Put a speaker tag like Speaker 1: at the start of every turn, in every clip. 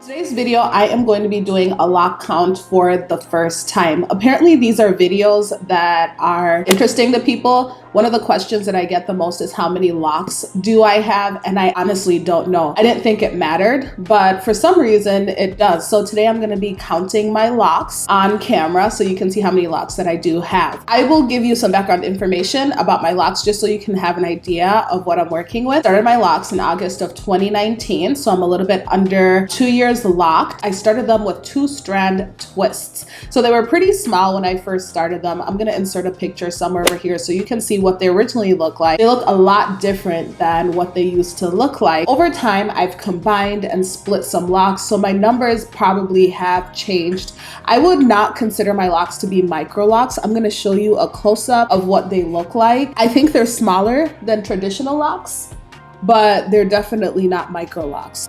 Speaker 1: Today's video, I am going to be doing a lock count for the first time. Apparently, these are videos that are interesting to people. One of the questions that I get the most is how many locks do I have? And I honestly don't know. I didn't think it mattered, but for some reason it does. So today I'm going to be counting my locks on camera so you can see how many locks that I do have. I will give you some background information about my locks just so you can have an idea of what I'm working with. Started my locks in August of 2019, so I'm a little bit under 2 years locked. I started them with 2-strand twists. So they were pretty small when I first started them. I'm going to insert a picture somewhere over here so you can see what they originally look like. They look a lot different than what they used to look like. Over time, I've combined and split some locks, so my numbers probably have changed. I would not consider my locks to be micro locks. I'm going to show you a close-up of what they look like. I think they're smaller than traditional locks, but they're definitely not micro locks.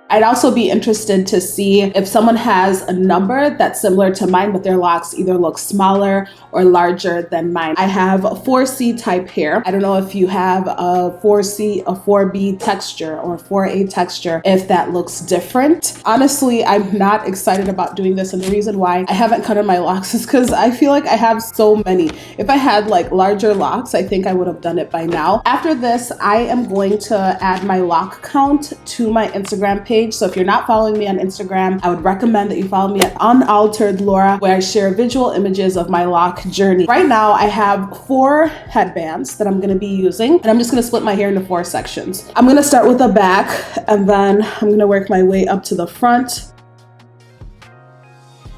Speaker 1: I'd also be interested to see if someone has a number that's similar to mine, but their locks either look smaller or larger than mine. I have a 4C type hair. I don't know if you have a 4C, a 4B texture or 4A texture, if that looks different. Honestly, I'm not excited about doing this, and the reason why I haven't cut in my locks is because I feel like I have so many. If I had like larger locks, I think I would have done it by now. After this, I am going to add my lock count to my Instagram page. So if you're not following me on Instagram, I would recommend that you follow me at unalteredlaura, where I share visual images of my lock journey. Right now, I have 4 headbands that I'm going to be using, and I'm just going to split my hair into 4 sections. I'm going to start with the back, and then I'm going to work my way up to the front.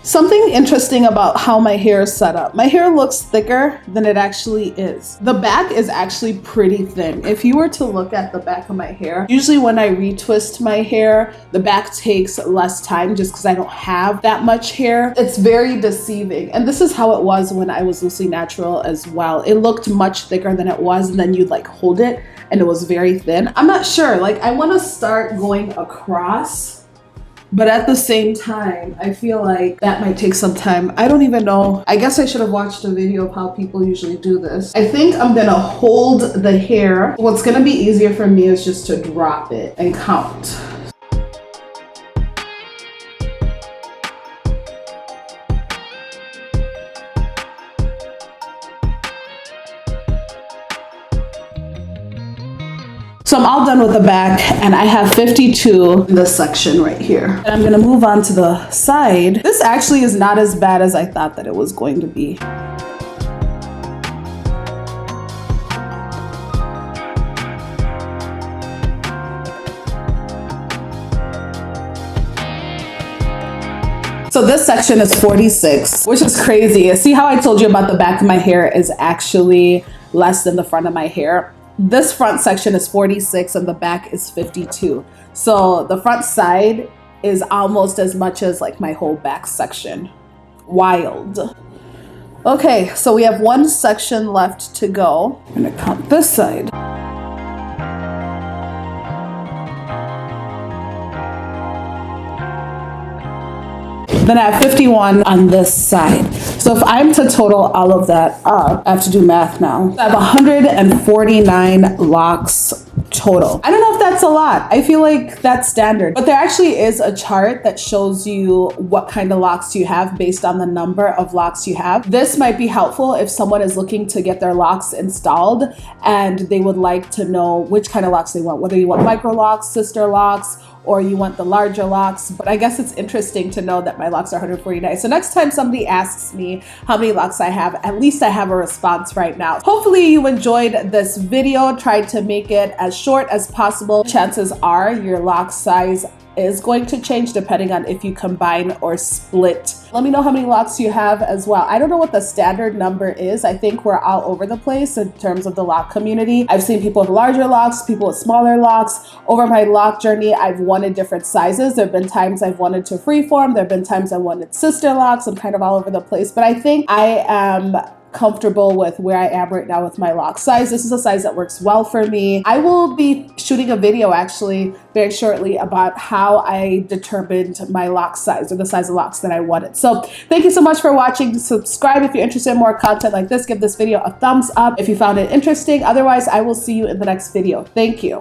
Speaker 1: Something interesting about how my hair is set up. My hair looks thicker than it actually is. The back is actually pretty thin. If you were to look at the back of my hair, usually when I retwist my hair, the back takes less time just because I don't have that much hair. It's very deceiving. And this is how it was when I was loosely natural as well. It looked much thicker than it was, and then you'd like hold it and it was very thin. I'm not sure, like I want to start going across, but at the same time, I feel like that might take some time. I don't even know. I guess I should have watched a video of how people usually do this. I think I'm gonna hold the hair. What's gonna be easier for me is just to drop it and count. So I'm all done with the back, and I have 52 in this section right here. And I'm gonna move on to the side. This actually is not as bad as I thought that it was going to be. So this section is 46, which is crazy. See how I told you about the back of my hair is actually less than the front of my hair? This front section is 46 and the back is 52. So the front side is almost as much as like my whole back section. Wild. Okay, so we have 1 section left to go. I'm gonna count this side. Then I have 51 on this side. So if I'm to total all of that up, I have to do math now. I have 149 locks total. I don't know if that's a lot. I feel like that's standard, but there actually is a chart that shows you what kind of locks you have based on the number of locks you have. This might be helpful if someone is looking to get their locks installed and they would like to know which kind of locks they want, whether you want micro locks, sister locks, or you want the larger locks. But I guess it's interesting to know that my locks are 149. So next time somebody asks me how many locks I have, at least I have a response right now. Hopefully you enjoyed this video. Tried to make it as short as possible. Chances are your lock size is going to change depending on if you combine or split. Let me know how many locks you have as well. I don't know what the standard number is. I think we're all over the place in terms of the lock community. I've seen people with larger locks, people with smaller locks. Over my lock journey, I've wanted different sizes. There have been times I've wanted to freeform. There have been times I wanted sister locks. I'm kind of all over the place, but I think I am comfortable with where I am right now with my lock size. This is a size that works well for me. I will be shooting a video actually very shortly about how I determined my lock size, or the size of locks that I wanted. So thank you so much for watching. Subscribe if you're interested in more content like this. Give this video a thumbs up if you found it interesting. Otherwise, I will see you in the next video. Thank you.